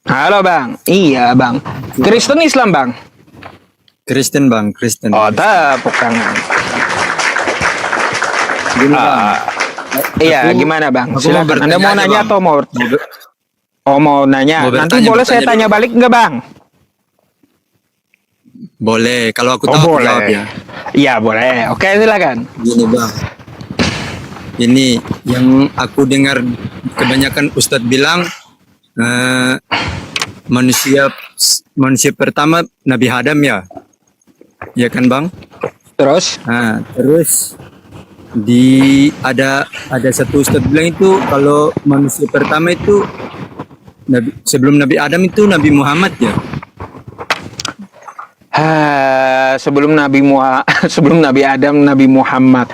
Halo Bang. Iya Bang. Kristen Islam Bang. Kristen bang, Kristen. Oh tepuk tangan. Gini bang, Ah, iya aku gimana Bang? aku mau Silakan. Anda bertanya mau aja nanya bang. atau mau? Oh mau nanya. Mau Nanti bertanya boleh saya bertanya dulu tanya bang. balik nggak Bang? Boleh, kalau aku Oh tahu aku jawab boleh. ya. Iya boleh. Oke silakan. Gini bang, ini yang aku dengar kebanyakan Ustadz bilang eh, manusia manusia pertama Nabi Adam ya, ya kan bang? Terus? Nah, terus ada satu Ustadz bilang itu kalau manusia pertama itu sebelum Nabi Adam itu Nabi Muhammad ya. Sebelum sebelum Nabi Adam, Nabi Muhammad.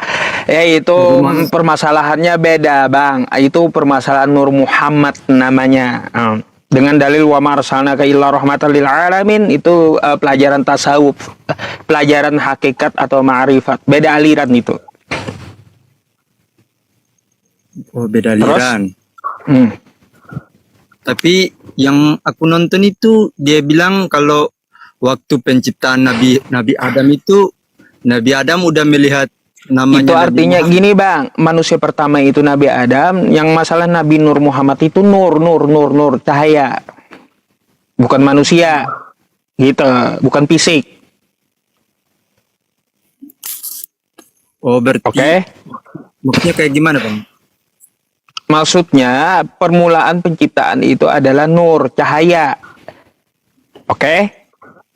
Ya itu Nabi Muhammad. permasalahannya beda, Bang. Itu permasalahan Nur Muhammad namanya. Dengan dalil wa ma arsalnaka illa rahmatan lil alamin itu pelajaran tasawuf, pelajaran hakikat atau ma'rifat. Beda aliran itu. Oh, beda Terus? aliran. Hmm. Tapi yang aku nonton itu dia bilang kalau waktu penciptaan Nabi Adam itu Nabi Adam udah melihat namanya Itu Nabi artinya Muhammad. gini Bang, manusia pertama itu Nabi Adam, yang masalah Nabi Nur Muhammad itu nur, cahaya. Bukan manusia, gitu, bukan fisik. Oh, berarti Oke? maksudnya kayak gimana, Bang? Maksudnya permulaan penciptaan itu adalah nur, cahaya. Oke?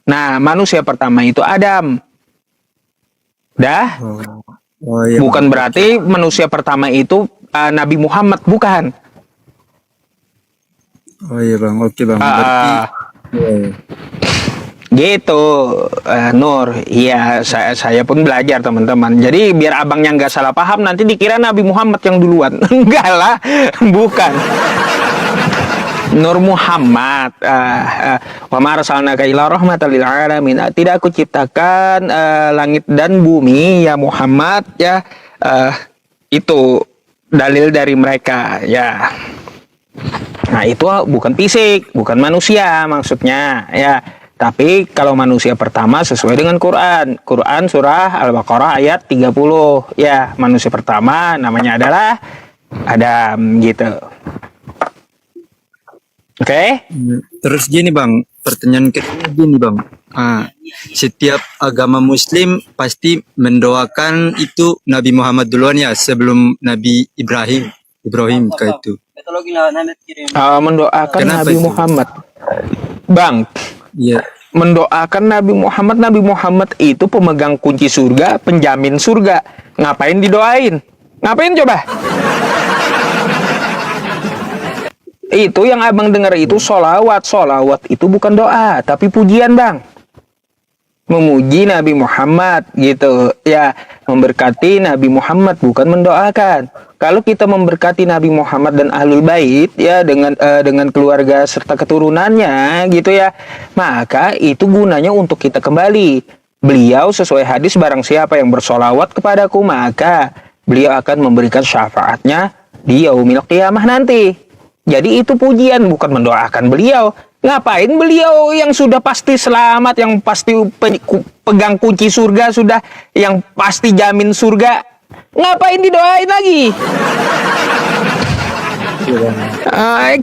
Nah, manusia pertama itu Adam. Dah? Oh, oh iya, Bukan Bang. berarti manusia pertama itu Nabi Muhammad, bukan. Oh iya, Bang. Oke, Bang. Berarti Ah, iya. gitu, Nur. Iya, saya pun belajar teman-teman. Jadi biar abangnya nggak salah paham, nanti dikira Nabi Muhammad yang duluan. Enggak lah, bukan. Nur Muhammad, wa ma arsalnaka illa rahmatan lil alamin. Tidak aku ciptakan langit dan bumi ya Muhammad ya. Itu dalil dari mereka ya. Nah, itu bukan fisik, bukan manusia maksudnya ya. Tapi kalau manusia pertama sesuai dengan Quran. Quran surah Al-Baqarah ayat 30. Ya, manusia pertama namanya adalah Adam gitu. Oke? Terus gini, Bang. Pertanyaan kedua gini, Bang. Setiap agama Muslim pasti mendoakan itu Nabi Muhammad duluan ya sebelum Nabi Ibrahim. Ibrahim kayak itu. Mendoakan Kenapa Nabi itu? Muhammad. Bang, Iya. mendoakan Nabi Muhammad itu pemegang kunci surga, penjamin surga. Ngapain didoain? Ngapain coba? Itu yang abang dengar itu solawat. Solawat itu bukan doa, tapi pujian bang. Memuji Nabi Muhammad gitu ya, memberkati Nabi Muhammad bukan mendoakan. Kalau kita memberkati Nabi Muhammad dan ahlul bait ya dengan keluarga serta keturunannya gitu ya, maka itu gunanya untuk kita kembali. Beliau sesuai hadis, barang siapa yang bersolawat kepadaku maka beliau akan memberikan syafaatnya di yaumil qiyamah nanti. Jadi itu pujian, bukan mendoakan beliau. Ngapain beliau yang sudah pasti selamat, yang pasti pegang kunci surga, sudah yang pasti jamin surga, ngapain didoain lagi?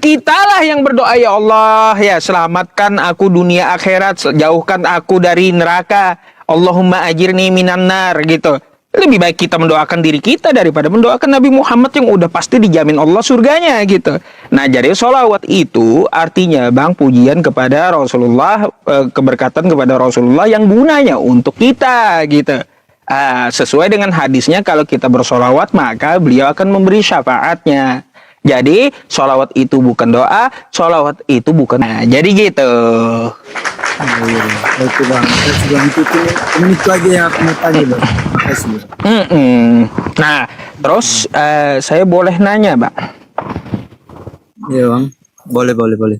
Kita lah yang berdoa, ya Allah, ya selamatkan aku dunia akhirat, jauhkan aku dari neraka, Allahumma ajirni minan nar gitu. Lebih baik kita mendoakan diri kita daripada mendoakan Nabi Muhammad yang udah pasti dijamin Allah surganya gitu. Nah, jadi sholawat itu artinya bang pujian kepada Rasulullah, keberkatan kepada Rasulullah yang gunanya untuk kita gitu. Sesuai dengan hadisnya, kalau kita bersolawat maka beliau akan memberi syafaatnya. Jadi sholawat itu bukan doa, sholawat itu bukan. Nah, jadi gitu. Oke bang, ini itu aja yang aku mau tanya bang. Makasih. Nah, terus saya boleh nanya, Bang? Iya bang, boleh.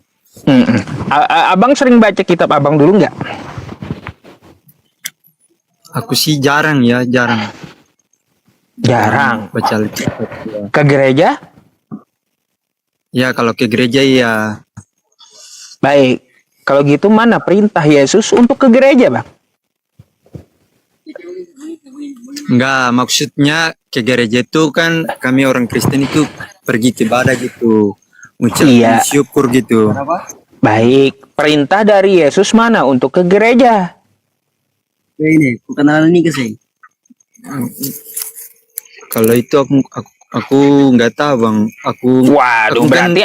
Abang sering baca kitab abang dulu nggak? Aku sih jarang. Jarang. Baca kitab. Ke gereja? Ya kalau ke gereja ya. Baik. Kalau gitu mana perintah Yesus untuk ke gereja, Bang? Enggak, maksudnya ke gereja itu kan kami orang Kristen itu pergi ke ibadah gitu. Ucapin Iya. syukur gitu. Baik. Perintah dari Yesus mana untuk ke gereja? Ini, kenalan ini kesini. Kalau itu aku nggak tahu bang. Waduh, Aku kan berarti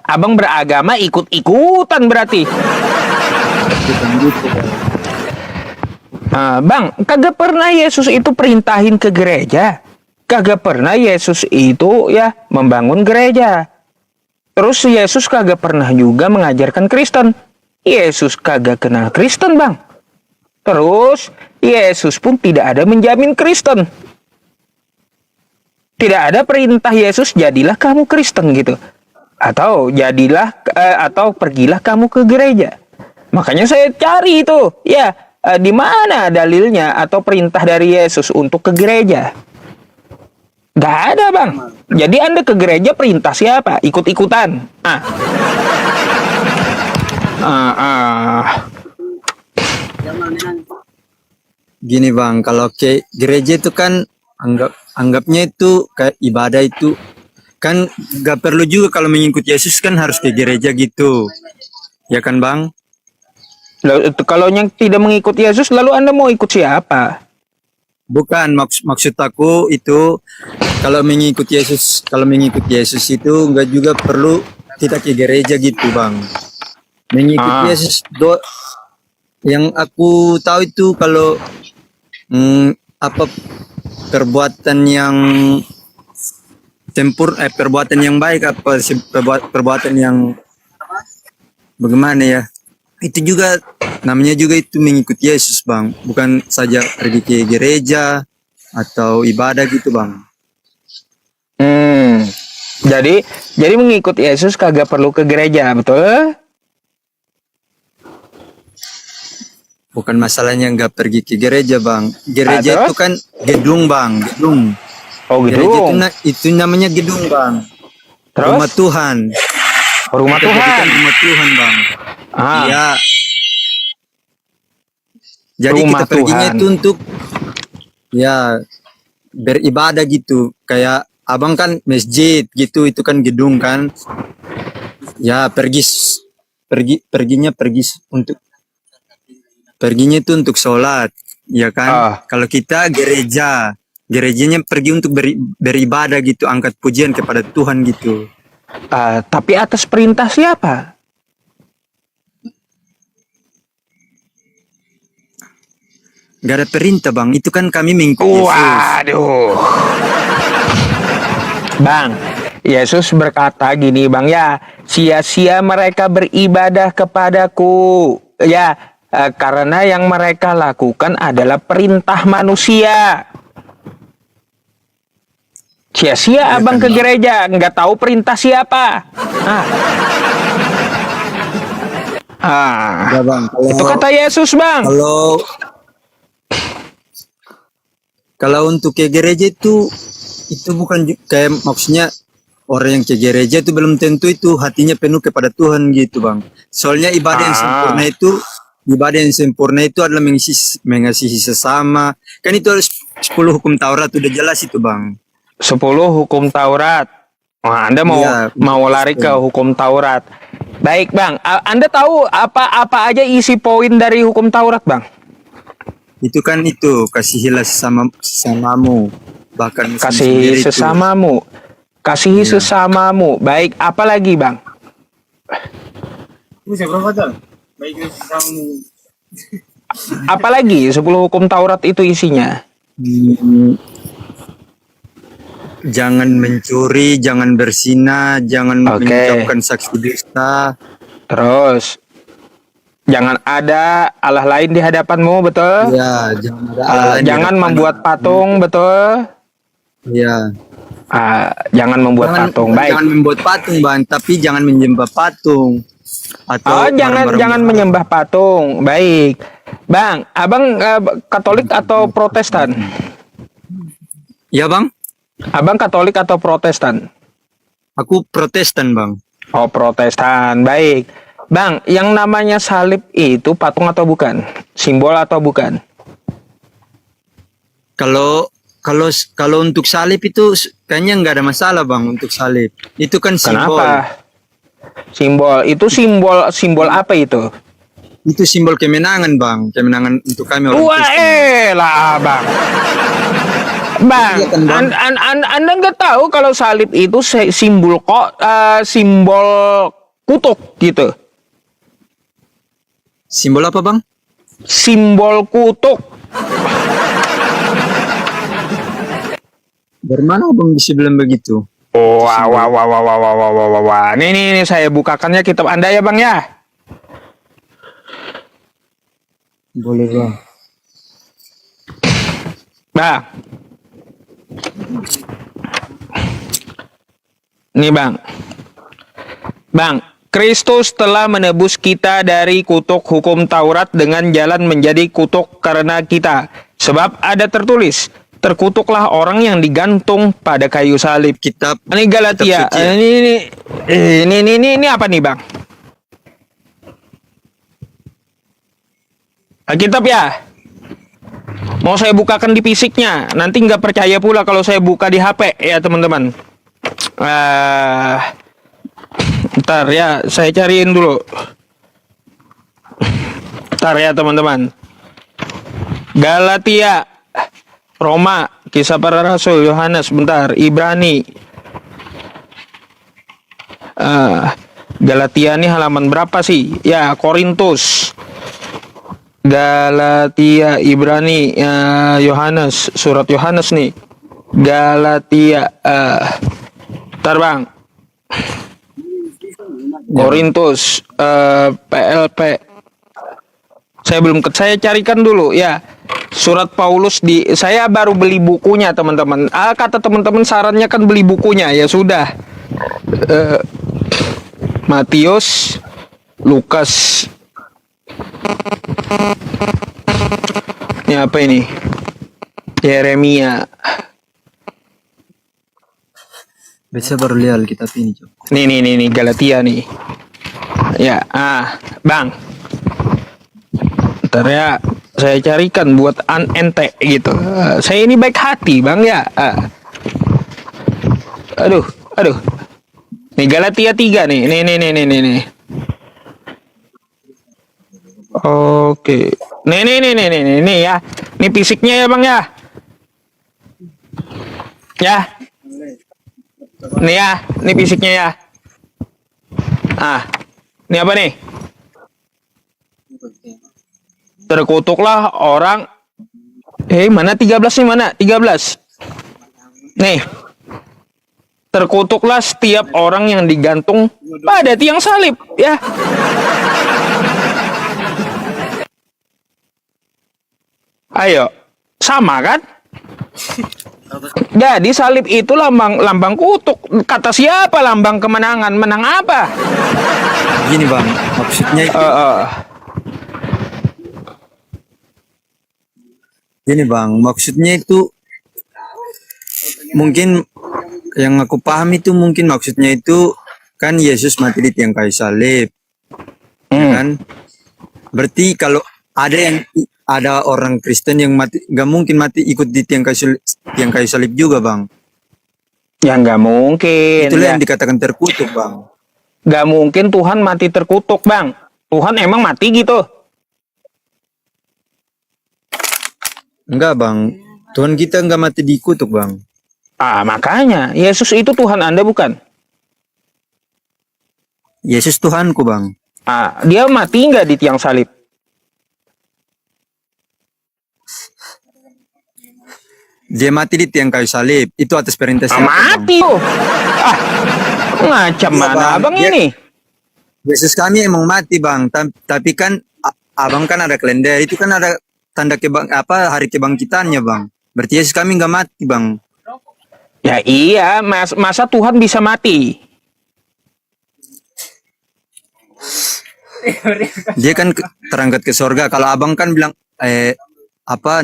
abang beragama ikut-ikutan berarti. bukan gitu, Bang. Bang, kagak pernah Yesus itu perintahin ke gereja. Kagak pernah Yesus itu ya membangun gereja. Terus Yesus kagak pernah juga mengajarkan Kristen. Yesus kagak kenal Kristen, Bang. Terus Yesus pun tidak ada menjamin Kristen. Tidak ada perintah Yesus jadilah kamu Kristen gitu. Atau jadilah atau pergilah kamu ke gereja. Makanya saya cari itu, ya, di mana dalilnya atau perintah dari Yesus untuk ke gereja? Gak ada, Bang. Jadi Anda ke gereja perintah siapa? Ikut-ikutan. Gini bang, kalau ke gereja itu kan anggapnya itu kayak ibadah itu kan gak perlu juga kalau mengikuti Yesus kan harus ke gereja gitu, ya kan bang? Lalu, kalau yang tidak mengikuti Yesus, lalu Anda mau ikut siapa? Bukan maksud aku itu kalau mengikuti Yesus itu nggak juga perlu kita ke gereja gitu bang. Mengikuti Yesus yang aku tahu itu kalau apa perbuatan yang perbuatan yang baik apa perbuatan yang bagaimana ya, itu juga namanya juga itu mengikuti Yesus bang, bukan saja pergi ke gereja atau ibadah gitu bang. Jadi mengikuti Yesus kagak perlu ke gereja, betul? Bukan masalahnya nggak pergi ke gereja bang, gereja itu kan gedung bang, gedung. Oh, Gereja gedung. itu namanya gedung bang. Terus? Rumah Tuhan. Rumah Kita Tuhan. jadikan rumah Tuhan bang. Iya. Jadi Rumah kita perginya Tuhan. itu untuk ya beribadah gitu. Kayak abang kan masjid gitu, itu kan gedung kan. Ya perginya itu untuk sholat, ya kan? Kalau kita gerejanya pergi untuk beribadah gitu, angkat pujian kepada Tuhan gitu. Tapi atas perintah siapa? Gak ada perintah bang, itu kan kami mengikuti Yesus. Waduh. Bang, Yesus berkata gini bang ya, sia-sia mereka beribadah kepadaku. Ya, karena yang mereka lakukan adalah perintah manusia. Sia-sia Ya, abang kan, ke gereja, nggak tahu perintah siapa. Ya, bang, Itu kata Yesus bang. Kalau untuk ke gereja itu bukan kayak maksudnya orang yang ke gereja itu belum tentu itu hatinya penuh kepada Tuhan gitu bang. Soalnya ibadah yang sempurna itu adalah mengasihi sesama. Kan itu harus 10 hukum Taurat udah jelas itu bang. 10 hukum Taurat. Wah, Anda mau lari ke hukum Taurat. Baik bang, Anda tahu apa aja isi poin dari hukum Taurat bang? Itu kan itu kasihilah sesamamu, bahkan kasihi sesamamu. Kasihi sesamamu. Baik, apa lagi bang? Apalagi 10 hukum Taurat itu isinya? Jangan mencuri, jangan berzina, jangan mengucapkan saksi dusta. Terus jangan ada Allah lain di hadapanmu, betul? Ya, jangan membuat patung, betul? Ya. Jangan membuat patung. Baik. Jangan membuat patung, bang, tapi jangan menyembah patung. Atau jangan menyembah patung. Baik. Bang, abang Katolik atau Protestan? Ya, bang. Abang Katolik atau Protestan? Aku Protestan, bang. Oh, Protestan. Baik. Bang, yang namanya salib itu patung atau bukan? Simbol atau bukan? Kalau kalau kalau untuk salib itu kayaknya nggak ada masalah bang untuk salib. Itu kan simbol. Kenapa? Simbol itu simbol apa itu? Itu simbol kemenangan bang, kemenangan untuk kami orang Wah, Kristen. lah, Bang. Bang, Iya kan, Bang? Anda nggak tahu kalau salib itu simbol simbol kutuk gitu. Simbol apa bang? Simbol kutuk. Dari mana bang bisa bilang begitu? Wah, wah, wah, wah, wah, wah, wah, wah, wah, wah. Nih, saya bukakannya kitab Anda ya, Bang ya. Boleh bang. Bang. Nih, Bang. Bang, Kristus telah menebus kita dari kutuk hukum Taurat dengan jalan menjadi kutuk karena kita. Sebab ada tertulis, terkutuklah orang yang digantung pada kayu salib. Kitab Ini Galatia. kitab suci ya? Ini apa nih, Bang? Alkitab ya? Mau saya bukakan di fisiknya. Nanti nggak percaya pula kalau saya buka di HP ya, teman-teman. Ntar ya, saya cariin dulu. Ntar ya, teman-teman. Galatia, Roma, Kisah Para Rasul, Yohanes, bentar, Ibrani. Galatia nih halaman berapa sih? Ya, Korintus. Galatia, Ibrani, Yohanes, surat Yohanes nih. Galatia, ntar bang. Korintus, PLP. Saya carikan dulu ya. Surat Paulus saya baru beli bukunya teman-teman. Kata teman-teman sarannya kan beli bukunya ya sudah. Matius, Lukas. Ini apa ini? Yeremia. Biasa baru lihat kitab ini Cok. Nih Galatia nih. Ya, Bang. Ntar ya saya carikan buat ente gitu. Saya ini baik hati, Bang ya. Aduh. Nih Galatia 3 nih. Nih. Oke. Nih ya. Nih fisiknya ya, Bang ya. Ya. Nih ya, nih fisiknya ya. Ini apa nih? Terkutuklah orang. Mana 13 nih, mana? 13. Nih. Terkutuklah setiap orang yang digantung pada tiang salib, ya. Ayo, sama kan? Jadi salib itu lambang kutuk. Kata siapa lambang kemenangan? Menang apa? Gini bang, maksudnya itu, gini bang, maksudnya itu mungkin yang aku paham itu mungkin maksudnya itu kan Yesus mati di tiang kayu salib, ya kan? Berarti kalau ada orang Kristen yang mati, nggak mungkin mati ikut di tiang kayu salib juga bang. Ya nggak mungkin. Itulah Ya. yang dikatakan terkutuk bang. Nggak mungkin Tuhan mati terkutuk, Bang. Tuhan emang mati gitu. Enggak bang, Tuhan kita nggak mati dikutuk bang. Makanya Yesus itu Tuhan Anda bukan? Yesus Tuhanku bang. Dia mati nggak di tiang salib? Dia mati di tiang kayu salib. Itu atas perintah siapa, Bang? Mati tuh. Ngacam Iya, mana Bang. abang Dia- ini? Yesus kami emang mati bang. Tapi kan abang kan ada kalender. Itu kan ada tanda hari kebangkitannya bang. Berarti Yesus kami nggak mati bang. Ya iya, masa Tuhan bisa mati? Dia kan terangkat ke surga. Kalau abang kan bilang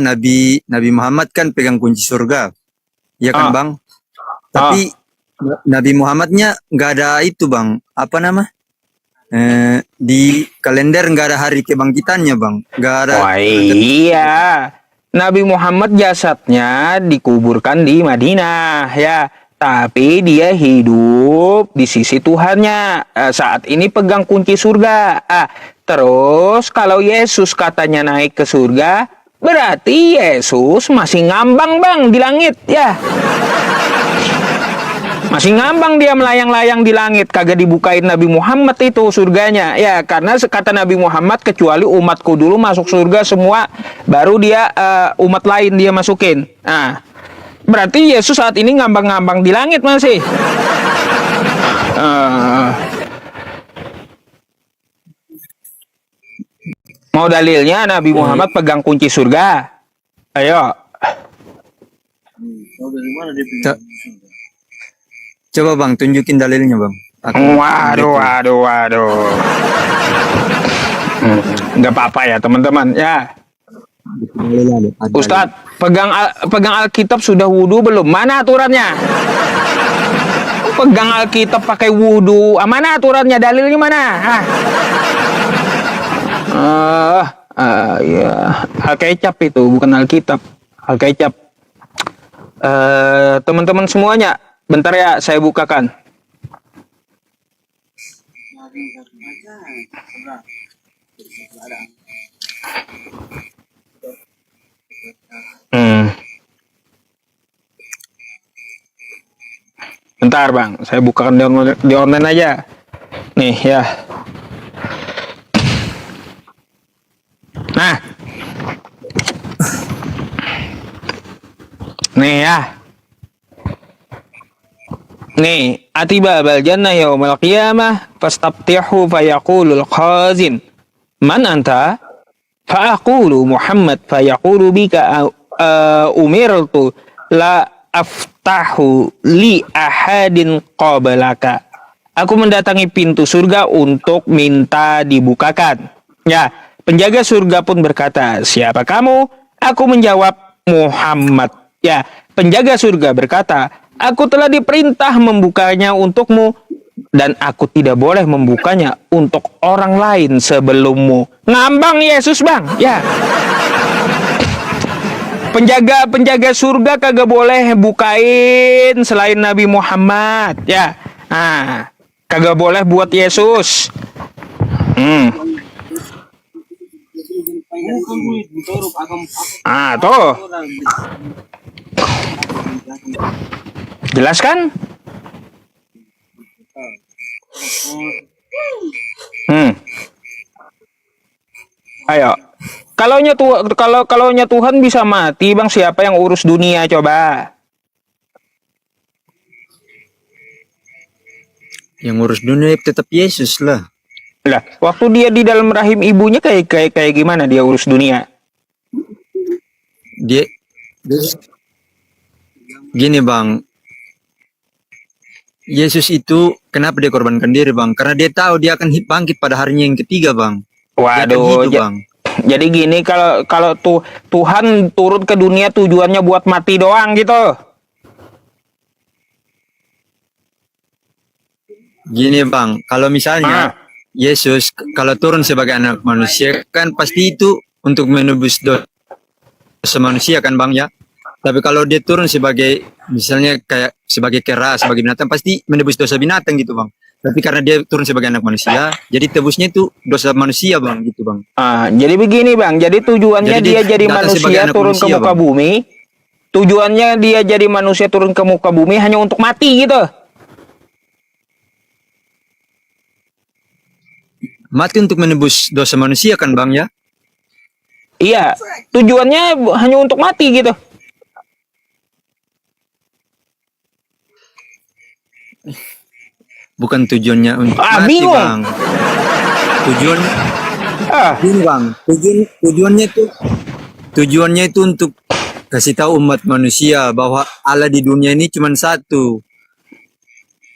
Nabi Muhammad kan pegang kunci surga. Iya kan bang? Tapi Nabi Muhammadnya nggak ada itu bang. Apa nama? di kalender nggak ada hari kebangkitannya bang, nggak ada. Wah, iya. Nabi Muhammad jasadnya dikuburkan di Madinah ya. Tapi dia hidup di sisi Tuhannya. Saat ini pegang kunci surga. Terus kalau Yesus katanya naik ke surga, berarti Yesus masih ngambang bang di langit ya. Masih ngambang dia melayang-layang di langit, kagak dibukain Nabi Muhammad itu surganya. Ya, karena kata Nabi Muhammad kecuali umatku dulu masuk surga semua, baru dia umat lain dia masukin. Nah, berarti Yesus saat ini ngambang-ngambang di langit masih. Mau dalilnya Nabi Muhammad pegang kunci surga? Ayo. Co- Coba bang, tunjukin dalilnya bang. Waduh. Nggak apa-apa ya teman-teman ya. Ustadz, pegang Alkitab sudah wudhu belum? Mana aturannya? Pegang Alkitab pakai wudhu, mana aturannya? Dalilnya mana? Ya, Alkecap itu bukan Alkitab, Alkecap. Teman-teman semuanya, bentar ya saya bukakan. Bentar bang, saya bukakan di online aja. Nih ya. Nah. Nih ya. Nih, atiba bal jannah yaumal qiyamah fastabtihu fayaqulul khazin man anta fa'aqulu Muhammad fayaqulu bika umirtu la aftahu li ahadin qablaka. Aku mendatangi pintu surga untuk minta dibukakan. Ya, penjaga surga pun berkata, "Siapa kamu?" Aku menjawab, "Muhammad." Ya, penjaga surga berkata, "Aku telah diperintah membukanya untukmu dan aku tidak boleh membukanya untuk orang lain sebelummu." Ngambang Yesus, Bang. Ya. Penjaga surga kagak boleh bukain selain Nabi Muhammad, ya. Nah, kagak boleh buat Yesus. Tuh. Jelas kan? Ayo. Kalaunya Tuhan bisa mati, Bang, siapa yang urus dunia coba? Yang urus dunia tetap Yesus lah. Lah, waktu dia di dalam rahim ibunya kayak gimana dia urus dunia? Dia gini bang, Yesus itu kenapa dia korbankan diri bang? Karena dia tahu dia akan bangkit pada harinya yang ketiga bang. Waduh, bang. Jadi gini, kalau Tuhan turun ke dunia tujuannya buat mati doang gitu. Gini bang, kalau misalnya Yesus kalau turun sebagai anak manusia kan pasti itu untuk menebus dosa manusia kan bang ya. Tapi kalau dia turun sebagai misalnya kayak sebagai kera, sebagai binatang pasti menebus dosa binatang gitu bang. Tapi karena dia turun sebagai anak manusia, jadi tebusnya itu dosa manusia bang gitu bang. Jadi begini bang, jadi tujuannya dia jadi manusia turun ke muka bumi. Tujuannya dia jadi manusia turun ke muka bumi hanya untuk mati gitu. Mati untuk menebus dosa manusia kan bang ya? Iya, tujuannya hanya untuk mati gitu. Bukan tujuannya untuk mati bingung. bang. Ini bang, tujuannya itu untuk kasih tahu umat manusia bahwa Allah di dunia ini cuma satu.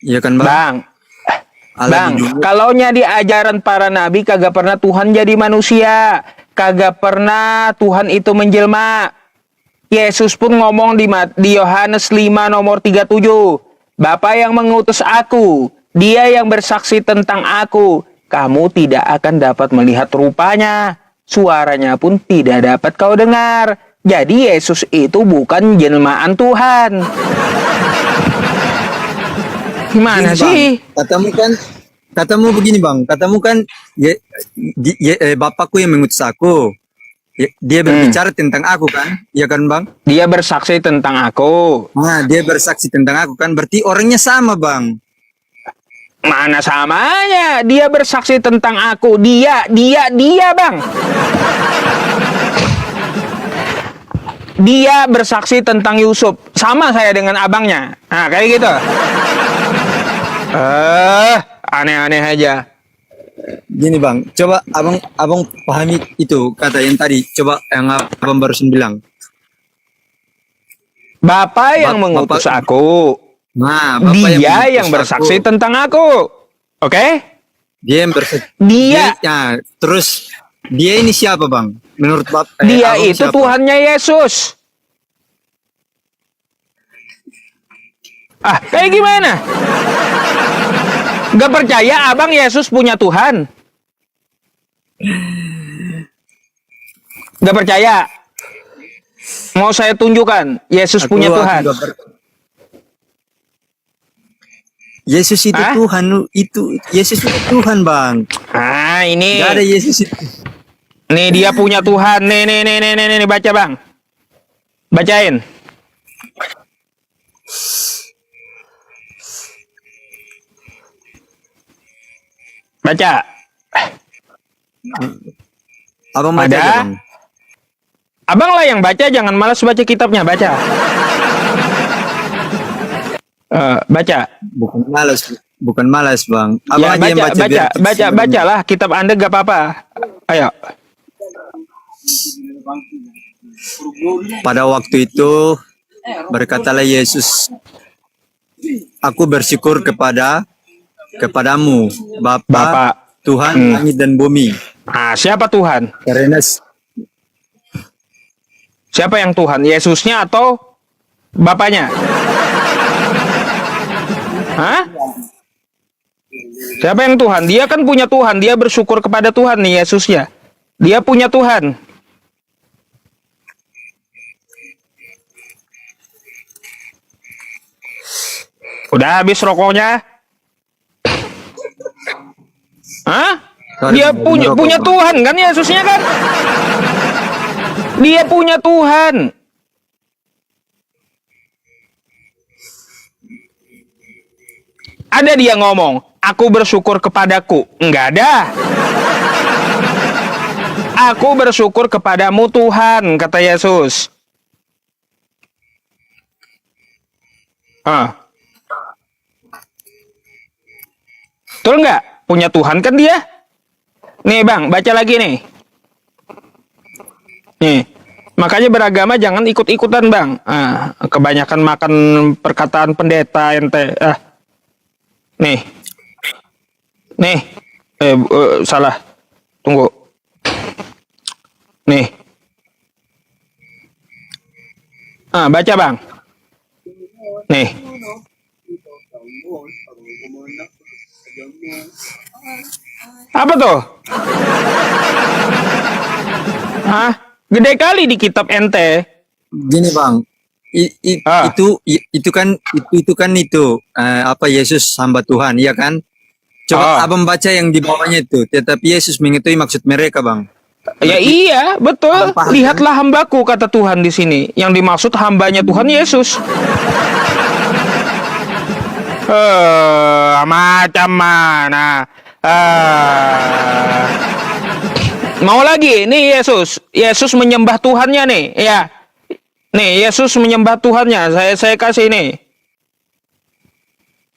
Iya kan bang? Bang, kalaunya di ajaran para nabi kagak pernah Tuhan jadi manusia, kagak pernah Tuhan itu menjelma. Yesus pun ngomong di Yohanes 5 nomor 37, Bapa yang mengutus aku, dia yang bersaksi tentang aku, kamu tidak akan dapat melihat rupanya. Suaranya pun tidak dapat kau dengar. Jadi Yesus itu bukan jelmaan Tuhan. Gimana Gini, sih? Bang. Katamu begini bang. Katamu kan Bapakku yang mengutus aku. Dia berbicara tentang aku kan, ya kan bang? Dia bersaksi tentang aku. Nah, dia bersaksi tentang aku kan, berarti orangnya sama bang. Mana samanya? Dia bersaksi tentang aku. Dia bang. Dia bersaksi tentang Yusuf. Sama saya dengan abangnya. Nah, kayak gitu. Aneh-aneh aja. Gini bang, coba abang pahami itu kata yang tadi. Coba yang abang barusan bilang. Bapak yang mengutus aku. Nah, Bapak Dia yang mengutus bersaksi aku. tentang aku. Oke? Dia yang bersaksi. Dia Terus dia ini siapa bang? Menurut Bapak? Dia abang itu siapa? Tuhannya Yesus. Kayak gimana? Gak percaya abang Yesus punya Tuhan? Gak percaya? Mau saya tunjukkan Yesus punya Tuhan? Yesus itu Hah? Tuhan, Yesus itu Tuhan bang. Ini. Gak ada Yesus itu. Nih dia punya Tuhan. Nih, baca bang. Bacain. Baca. Abang baca Ada? aja, bang. Abang lah yang baca, jangan malas baca kitabnya, baca. Baca. Bukan malas bang. Abang Ya, aja yang baca. bacalah kitab Anda gak apa-apa. Ayo. Pada waktu itu berkatalah Yesus, aku bersyukur kepadamu, Bapa, Tuhan langit dan bumi. Siapa Tuhan? Karena Siapa yang Tuhan? Yesusnya atau Bapaknya? Siapa yang Tuhan? Dia kan punya Tuhan. Dia bersyukur kepada Tuhan nih Yesusnya. Dia punya Tuhan. Udah habis rokoknya? Dia punya Tuhan kan Yesusnya kan? Dia punya Tuhan. Ada dia ngomong, aku bersyukur kepadaku. Enggak ada. Aku bersyukur kepadamu Tuhan, kata Yesus. Betul nggak? Punya Tuhan kan dia? Nih bang, baca lagi nih. Nih, makanya beragama jangan ikut-ikutan bang. Kebanyakan makan perkataan pendeta ente. Nih, salah. Tunggu. Nih. Baca bang. Nih. Apa tuh? Gede kali di kitab ente. Gini bang, itu kan apa Yesus hamba Tuhan, iya kan? Coba abang baca yang di bawahnya itu. Tetapi Yesus mengetahui maksud mereka bang. Ya iya, betul. Lihatlah hambaku, kata Tuhan di sini. Yang dimaksud hambanya Tuhan Yesus. Macam mana? Mau lagi? Nih Yesus menyembah Tuhannya nih. Ya. Nih Yesus menyembah Tuhannya. Saya kasih nih.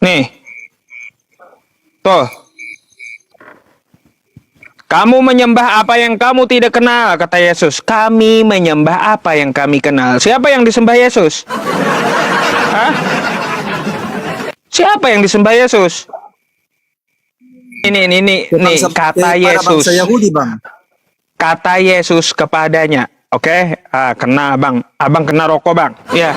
Nih. Tuh. Kamu menyembah apa yang kamu tidak kenal, kata Yesus. Kami menyembah apa yang kami kenal. Siapa yang disembah Yesus? Siapa yang disembah Yesus? Ini kata Yesus. Yahudi, bang. Kata Yesus kepadanya. Oke? Kena abang kena rokok bang. Ya.